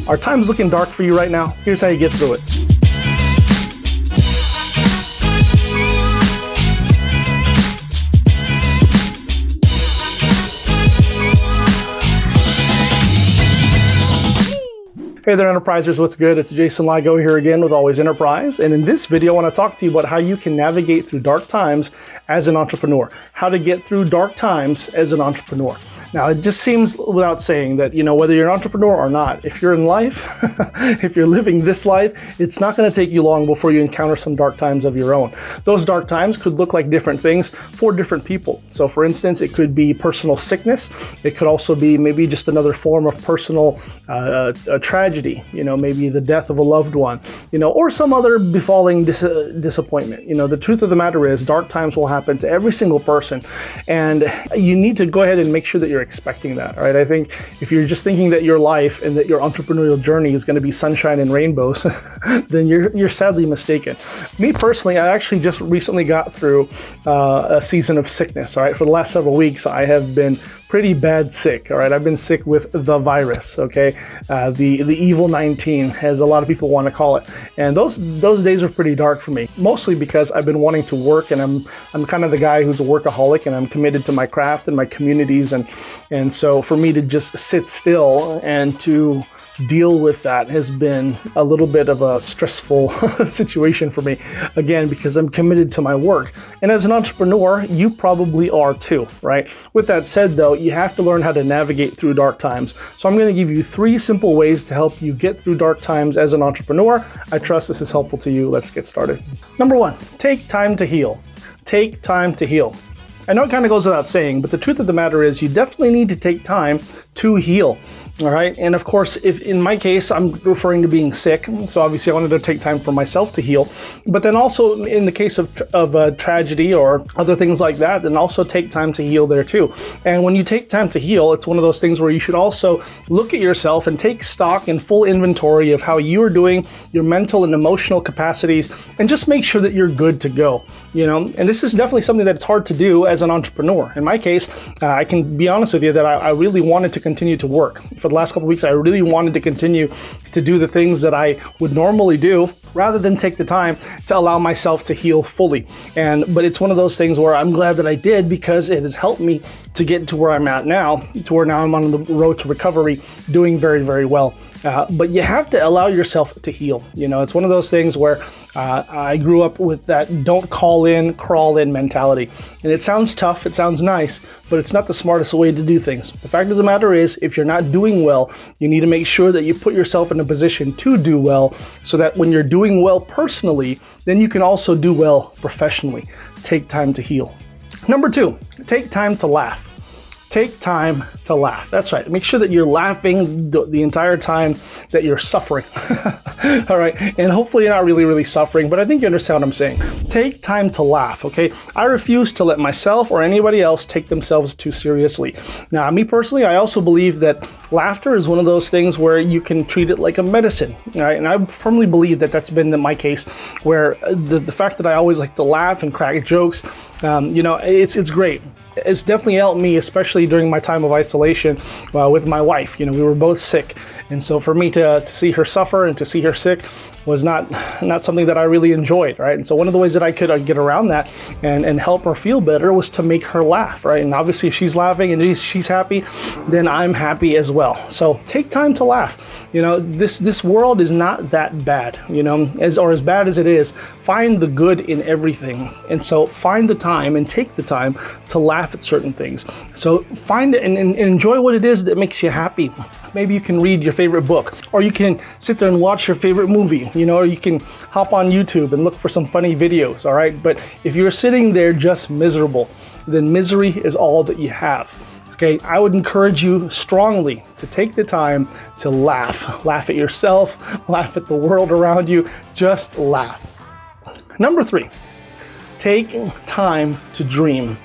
Are times looking dark for you right now? Here's how you get through it. Hey there, Enterprisers, what's good? It's Jason Ligo here again with Always Enterprise. And in this video, I want to talk to you about how you can navigate through dark times as an entrepreneur. How to get through dark times as an entrepreneur. Now, it just seems without saying that, whether you're an entrepreneur or not, if you're in life, if you're living this life, it's not going to take you long before you encounter some dark times of your own. Those dark times could look like different things for different people. So for instance, it could be personal sickness. It could also be maybe just another form of personal tragedy, maybe the death of a loved one, or some other befalling disappointment. The truth of the matter is dark times will happen to every single person. And you need to go ahead and make sure that you're expecting that, right? I think if you're just thinking that your life and that your entrepreneurial journey is going to be sunshine and rainbows, then you're sadly mistaken. Me personally, I actually just recently got through a season of sickness, all right? For the last several weeks, I have been pretty bad sick, all right? I've been sick with the virus, okay? The evil 19, as a lot of people want to call it. And those days are pretty dark for me, mostly because I've been wanting to work, and I'm kind of the guy who's a workaholic, and I'm committed to my craft and my communities. And so for me to just sit still and to deal with that has been a little bit of a stressful situation for me, again, because I'm committed to my work. And as an entrepreneur, you probably are too, right? With that said, though, you have to learn how to navigate through dark times. So I'm going to give you 3 simple ways to help you get through dark times as an entrepreneur. I trust this is helpful to you. Let's get started. Number 1, take time to heal. Take time to heal. I know it kind of goes without saying, but the truth of the matter is you definitely need to take time to heal. All right. And of course, if in my case, I'm referring to being sick. So obviously I wanted to take time for myself to heal, but then also in the case of a tragedy or other things like that, then also take time to heal there too. And when you take time to heal, it's one of those things where you should also look at yourself and take stock and full inventory of how you are doing, your mental and emotional capacities, and just make sure that you're good to go, and this is definitely something that's hard to do as an entrepreneur. In my case, I can be honest with you that I really wanted to continue to work. For the last couple of weeks, I really wanted to continue to do the things that I would normally do rather than take the time to allow myself to heal fully. But it's one of those things where I'm glad that I did, because it has helped me to get to where I'm at now, to where now I'm on the road to recovery, doing very, very well. But you have to allow yourself to heal. It's one of those things where I grew up with that don't call in, crawl in mentality. And it sounds tough, it sounds nice, but it's not the smartest way to do things. The fact of the matter is, if you're not doing well, you need to make sure that you put yourself in a position to do well, so that when you're doing well personally, then you can also do well professionally. Take time to heal. Number 2, take time to laugh. Take time to laugh. That's right. Make sure that you're laughing the entire time that you're suffering. All right. And hopefully you're not really, really suffering, but I think you understand what I'm saying. Take time to laugh, okay? I refuse to let myself or anybody else take themselves too seriously. Now, me personally, I also believe that laughter is one of those things where you can treat it like a medicine, all right? And I firmly believe that that's been my case, where the fact that I always like to laugh and crack jokes, it's great. It's definitely helped me, especially during my time of isolation with my wife. We were both sick. And so for me to see her suffer and to see her sick was not something that I really enjoyed, right? And so one of the ways that I could get around that and help her feel better was to make her laugh, right? And obviously if she's laughing and she's happy, then I'm happy as well. So take time to laugh. This world is not that bad, as bad as it is. Find the good in everything. And so find the time and take the time to laugh at certain things. So find it and enjoy what it is that makes you happy. Maybe you can read your favorite book, or you can sit there and watch your favorite movie, or you can hop on YouTube and look for some funny videos, all right? But if you're sitting there just miserable, then misery is all that you have. Okay, I would encourage you strongly to take the time to laugh. Laugh at yourself, laugh at the world around you, just laugh. Number 3, take time to dream.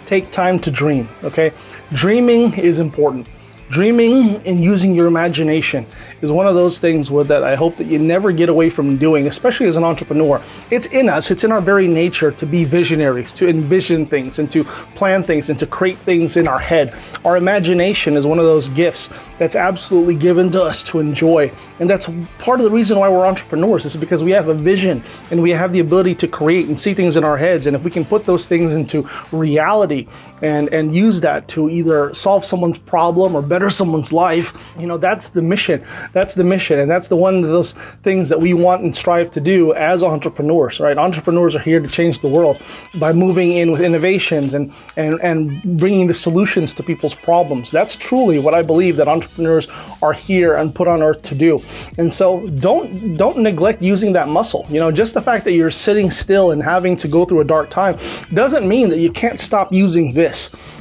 Take time to dream, okay? Dreaming is important. Dreaming and using your imagination is one of those things that I hope that you never get away from doing, especially as an entrepreneur. It's in us, it's in our very nature to be visionaries, to envision things and to plan things and to create things in our head. Our imagination is one of those gifts that's absolutely given to us to enjoy. And that's part of the reason why we're entrepreneurs, is because we have a vision and we have the ability to create and see things in our heads. And if we can put those things into reality and use that to either solve someone's problem or better someone's life, that's the mission. That's the mission. And that's the one of those things that we want and strive to do as entrepreneurs, right? Entrepreneurs are here to change the world by moving in with innovations and bringing the solutions to people's problems. That's truly what I believe that entrepreneurs are here and put on earth to do. And so don't neglect using that muscle. Just the fact that you're sitting still and having to go through a dark time doesn't mean that you can't stop using this.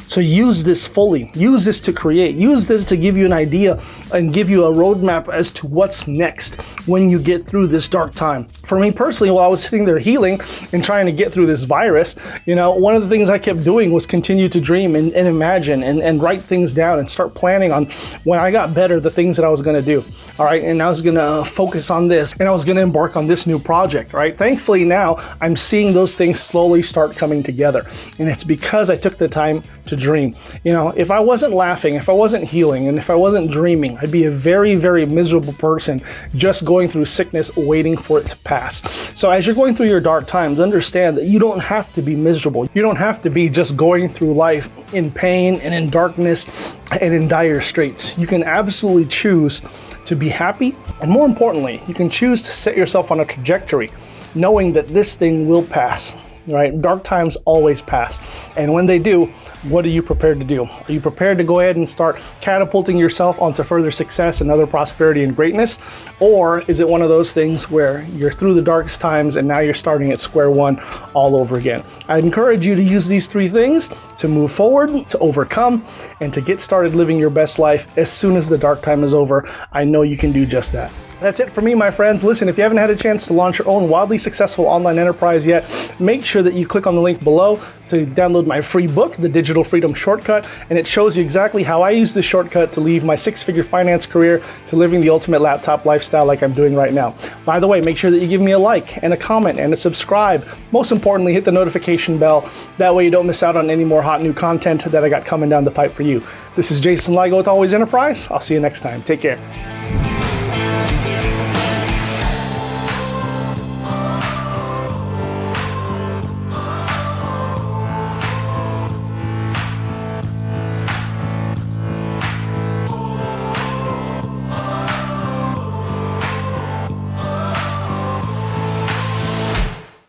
So use this fully. Use this to create. Use this to give you an idea and give you a roadmap as to what's next when you get through this dark time. For me personally, while I was sitting there healing and trying to get through this virus, one of the things I kept doing was continue to dream and imagine and write things down and start planning on, when I got better, the things that I was going to do. All right. And I was going to focus on this and I was going to embark on this new project. Right. Thankfully, now I'm seeing those things slowly start coming together. And it's because I took the time to dream. If I wasn't laughing, if I wasn't healing, and if I wasn't dreaming, I'd be a very, very miserable person just going through sickness, waiting for it to pass. So as you're going through your dark times, understand that you don't have to be miserable. You don't have to be just going through life in pain and in darkness and in dire straits. You can absolutely choose to be happy. And more importantly, you can choose to set yourself on a trajectory, knowing that this thing will pass. Right? Dark times always pass. And when they do, what are you prepared to do? Are you prepared to go ahead and start catapulting yourself onto further success and other prosperity and greatness? Or is it one of those things where you're through the darkest times and now you're starting at square one all over again? I encourage you to use these three things to move forward, to overcome, and to get started living your best life as soon as the dark time is over. I know you can do just that. That's it for me, my friends. Listen, if you haven't had a chance to launch your own wildly successful online enterprise yet, make sure that you click on the link below to download my free book, The Digital Freedom Shortcut, and it shows you exactly how I use this shortcut to leave my six-figure finance career to living the ultimate laptop lifestyle like I'm doing right now. By the way, make sure that you give me a like and a comment and a subscribe. Most importantly, hit the notification bell. That way you don't miss out on any more hot new content that I got coming down the pipe for you. This is Jason Ligo with Always Enterprise. I'll see you next time. Take care.